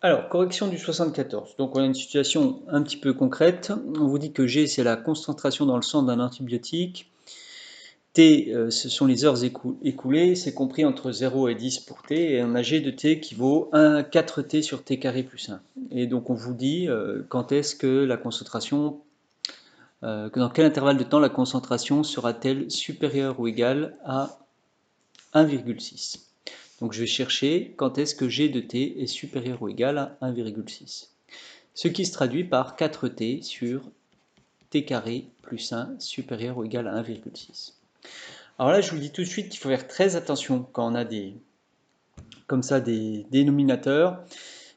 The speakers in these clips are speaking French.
Alors, correction du 74. Donc, on a une situation un petit peu concrète. On vous dit que G, c'est la concentration dans le sang d'un antibiotique. T, ce sont les heures écoulées. C'est compris entre 0 et 10 pour T. Et on a G de T qui vaut 4T sur T carré plus 1. Et donc, on vous dit quand est-ce que la concentration, dans quel intervalle de temps la concentration sera-t-elle supérieure ou égale à 1,6. Donc je vais chercher quand est-ce que G de T est supérieur ou égal à 1,6. Ce qui se traduit par 4T sur T carré plus 1 supérieur ou égal à 1,6. Alors là, je vous dis tout de suite qu'il faut faire très attention quand on a comme ça des dénominateurs,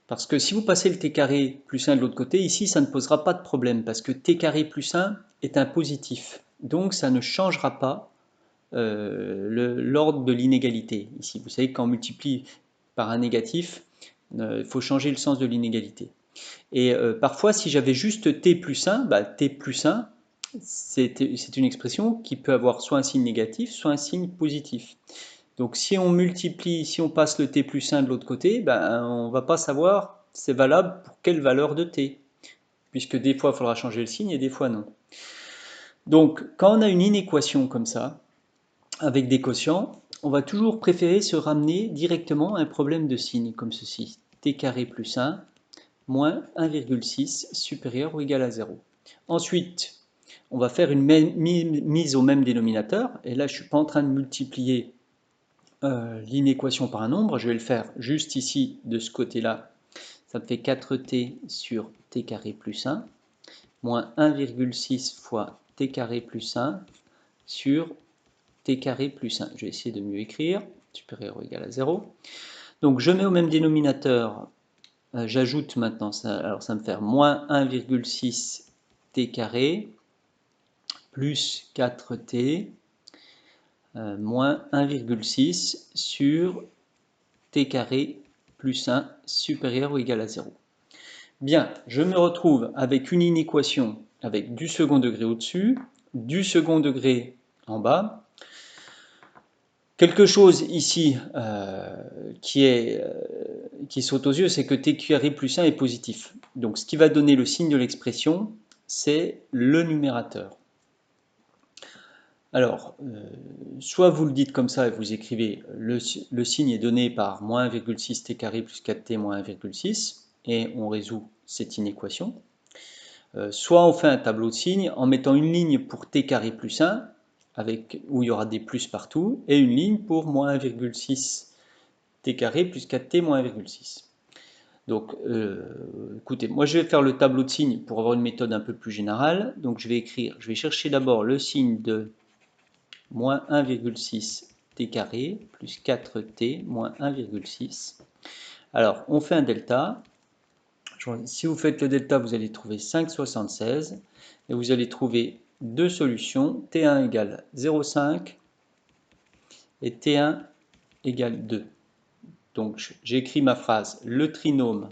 parce que si vous passez le T carré plus 1 de l'autre côté, ici, ça ne posera pas de problème, parce que T carré plus 1 est un positif. Donc ça ne changera pas l'ordre de l'inégalité. Ici, vous savez que quand on multiplie par un négatif, il faut changer le sens de l'inégalité. Et parfois, si j'avais juste t plus 1, t plus 1, c'est une expression qui peut avoir soit un signe négatif, soit un signe positif. Donc si on multiplie, si on passe le t plus 1 de l'autre côté, on ne va pas savoir c'est valable pour quelle valeur de t, puisque des fois il faudra changer le signe et des fois non. Donc quand on a une inéquation comme ça, avec des quotients, on va toujours préférer se ramener directement à un problème de signe, comme ceci. T carré plus 1 moins 1,6 supérieur ou égal à 0. Ensuite, on va faire une mise au même dénominateur, et là je ne suis pas en train de multiplier l'inéquation par un nombre, je vais le faire juste ici de ce côté-là. Ça me fait 4t sur t carré plus 1, moins 1,6 fois t carré plus 1 sur t carré plus 1. Je vais essayer de mieux écrire, supérieur ou égal à 0. Donc je mets au même dénominateur, j'ajoute maintenant, alors ça me fait moins 1,6 t carré plus 4t moins 1,6 sur t carré plus 1 supérieur ou égal à 0. Bien, je me retrouve avec une inéquation avec du second degré au-dessus, du second degré en bas. Quelque chose ici qui saute aux yeux, c'est que t carré plus 1 est positif. Donc ce qui va donner le signe de l'expression, c'est le numérateur. Alors, soit vous le dites comme ça et vous écrivez le signe est donné par moins 1,6 t carré plus 4t moins 1,6 et on résout cette inéquation. Soit on fait un tableau de signes en mettant une ligne pour t carré plus 1 où il y aura des plus partout et une ligne pour moins 1,6 t carré plus 4t moins 1,6. Donc, écoutez, moi je vais faire le tableau de signes pour avoir une méthode un peu plus générale. Donc je vais chercher d'abord le signe de moins 1,6 t carré plus 4t moins 1,6. Alors, on fait un delta. Si vous faites le delta, vous allez trouver 5,76 et vous allez trouver deux solutions, t1 égale 0,5 et t1 égale 2. Donc j'écris ma phrase, le trinôme.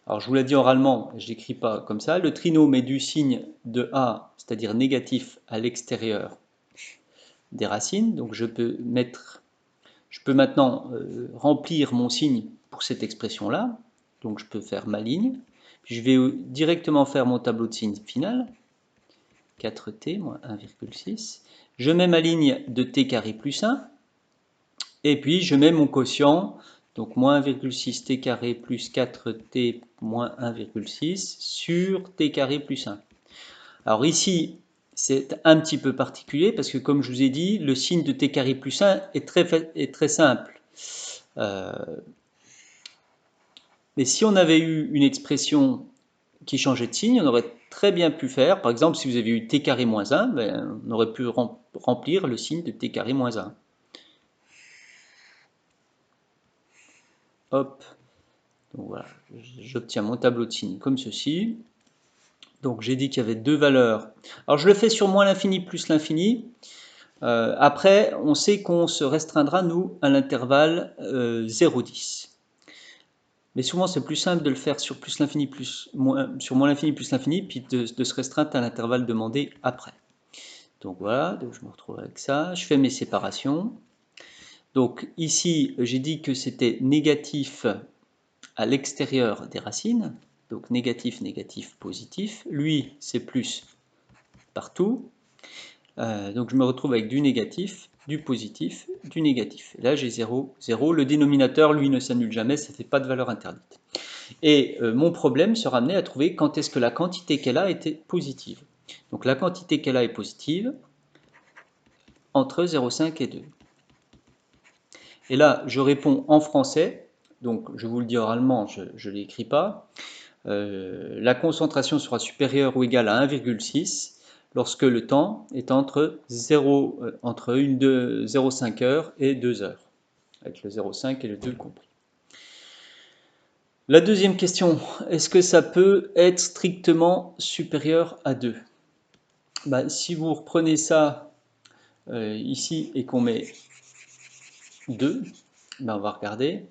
Alors je vous l'ai dit oralement, je n'écris pas comme ça. Le trinôme est du signe de A, c'est-à-dire négatif à l'extérieur des racines. Donc je peux maintenant remplir mon signe pour cette expression-là. Donc je peux faire ma ligne. Puis je vais directement faire mon tableau de signe final. 4t moins 1,6. Je mets ma ligne de t carré plus 1. Et puis je mets mon quotient. Donc moins 1,6 t carré plus 4t moins 1,6 sur t carré plus 1. Alors ici, c'est un petit peu particulier parce que comme je vous ai dit, le signe de t carré plus 1 est très simple. Mais si on avait eu une expression qui changeait de signe, on aurait très bien pu faire, par exemple, si vous avez eu t carré moins 1, on aurait pu remplir le signe de t carré moins 1. Hop, donc voilà, j'obtiens mon tableau de signes comme ceci. Donc j'ai dit qu'il y avait deux valeurs. Alors je le fais sur moins l'infini plus l'infini. Après, on sait qu'on se restreindra, nous, à l'intervalle 0,10. Mais souvent, c'est plus simple de le faire sur plus l'infini sur moins l'infini plus l'infini, puis de se restreindre à l'intervalle demandé après. Donc voilà, donc je me retrouve avec ça. Je fais mes séparations. Donc ici, j'ai dit que c'était négatif à l'extérieur des racines, donc négatif, négatif, positif. Lui, c'est plus partout. Donc je me retrouve avec du négatif, du positif, du négatif. Et là, j'ai 0, 0. Le dénominateur, lui, ne s'annule jamais, ça ne fait pas de valeur interdite. Et mon problème sera amené à trouver quand est-ce que la quantité qu'elle a était positive. Donc la quantité qu'elle a est positive entre 0,5 et 2. Et là, je réponds en français, donc je vous le dis oralement, je ne l'écris pas. La concentration sera supérieure ou égale à 1,6 lorsque le temps est entre 0,5 heures et 2 heures, avec le 0,5 et le 2 compris. La deuxième question, est-ce que ça peut être strictement supérieur à 2? Si vous reprenez ça ici et qu'on met 2, on va regarder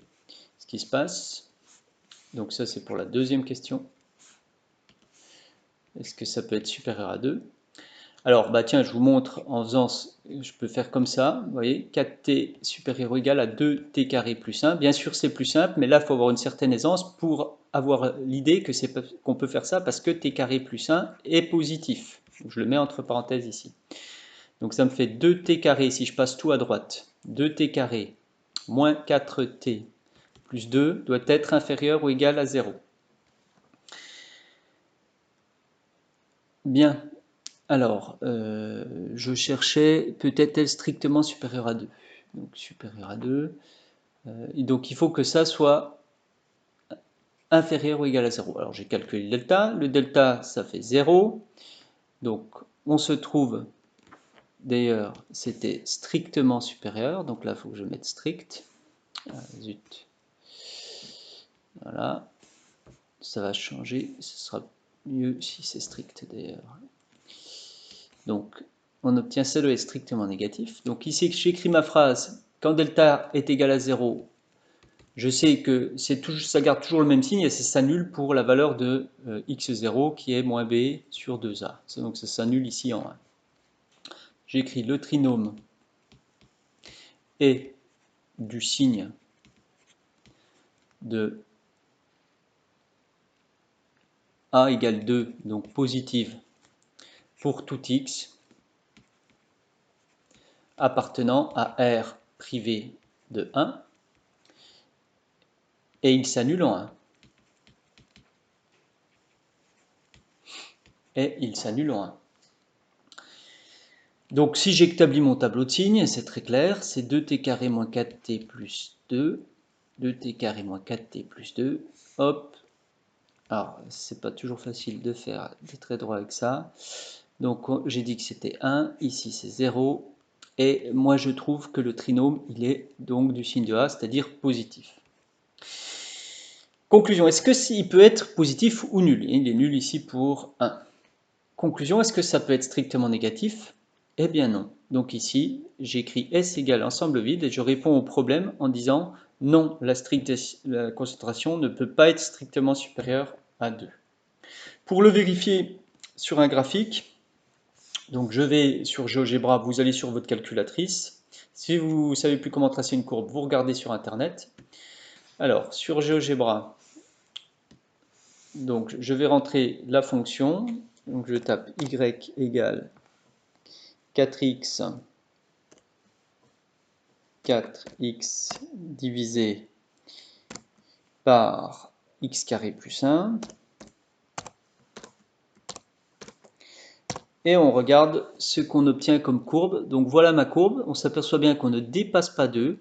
ce qui se passe. Donc ça c'est pour la deuxième question. Est-ce que ça peut être supérieur à 2? Alors tiens, je vous montre en faisant, je peux faire comme ça, vous voyez, 4t supérieur ou égal à 2t carré plus 1. Bien sûr c'est plus simple, mais là il faut avoir une certaine aisance pour avoir l'idée qu'on peut faire ça parce que t carré plus 1 est positif. Donc, je le mets entre parenthèses ici. Donc ça me fait 2t carré, si je passe tout à droite, 2t carré moins 4t plus 2 doit être inférieur ou égal à 0. Bien, alors, je cherchais peut-être elle strictement supérieure à 2. Donc supérieur à 2. Donc il faut que ça soit inférieur ou égal à 0. Alors j'ai calculé le delta. Le delta, ça fait 0. Donc on se trouve, d'ailleurs, c'était strictement supérieur. Donc là, il faut que je mette strict. Ah, zut. Voilà. Ça va changer. Ce sera mieux si c'est strict d'ailleurs. Donc, on obtient CE est strictement négatif. Donc ici, j'écris ma phrase. Quand delta est égal à 0, je sais que ça garde toujours le même signe et ça s'annule pour la valeur de x0 qui est moins b sur 2a. Donc ça s'annule ici en 1. J'écris le trinôme est du signe de a égale 2, donc positive, pour tout x appartenant à R privé de 1, et il s'annule en 1. Et il s'annule en 1. Donc si j'établis mon tableau de signes, c'est très clair, c'est 2t carré moins 4t plus 2, 2t carré moins 4t plus 2, hop. Alors, c'est pas toujours facile de faire des traits droits avec ça. Donc j'ai dit que c'était 1, ici c'est 0, et moi je trouve que le trinôme, il est donc du signe de A, c'est-à-dire positif. Conclusion, est-ce qu'il peut être positif ou nul? Il est nul ici pour 1. Conclusion, est-ce que ça peut être strictement négatif? Eh bien non. Donc ici, j'écris S égale ensemble vide et je réponds au problème en disant non, la concentration ne peut pas être strictement supérieure à 2. Pour le vérifier sur un graphique, donc je vais sur GeoGebra, vous allez sur votre calculatrice. Si vous ne savez plus comment tracer une courbe, vous regardez sur Internet. Alors, sur GeoGebra, donc je vais rentrer la fonction. Donc je tape y égale 4x divisé par x carré plus 1. Et on regarde ce qu'on obtient comme courbe. Donc voilà ma courbe. On s'aperçoit bien qu'on ne dépasse pas 2.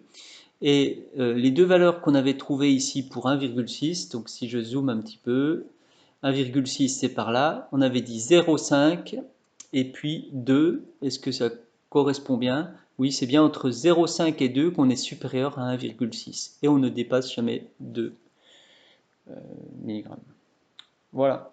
Et les deux valeurs qu'on avait trouvées ici pour 1,6, donc si je zoome un petit peu, 1,6 c'est par là. On avait dit 0,5 et puis 2. Est-ce que ça correspond bien? Oui, c'est bien entre 0,5 et 2 qu'on est supérieur à 1,6. Et on ne dépasse jamais 2 mg. Voilà.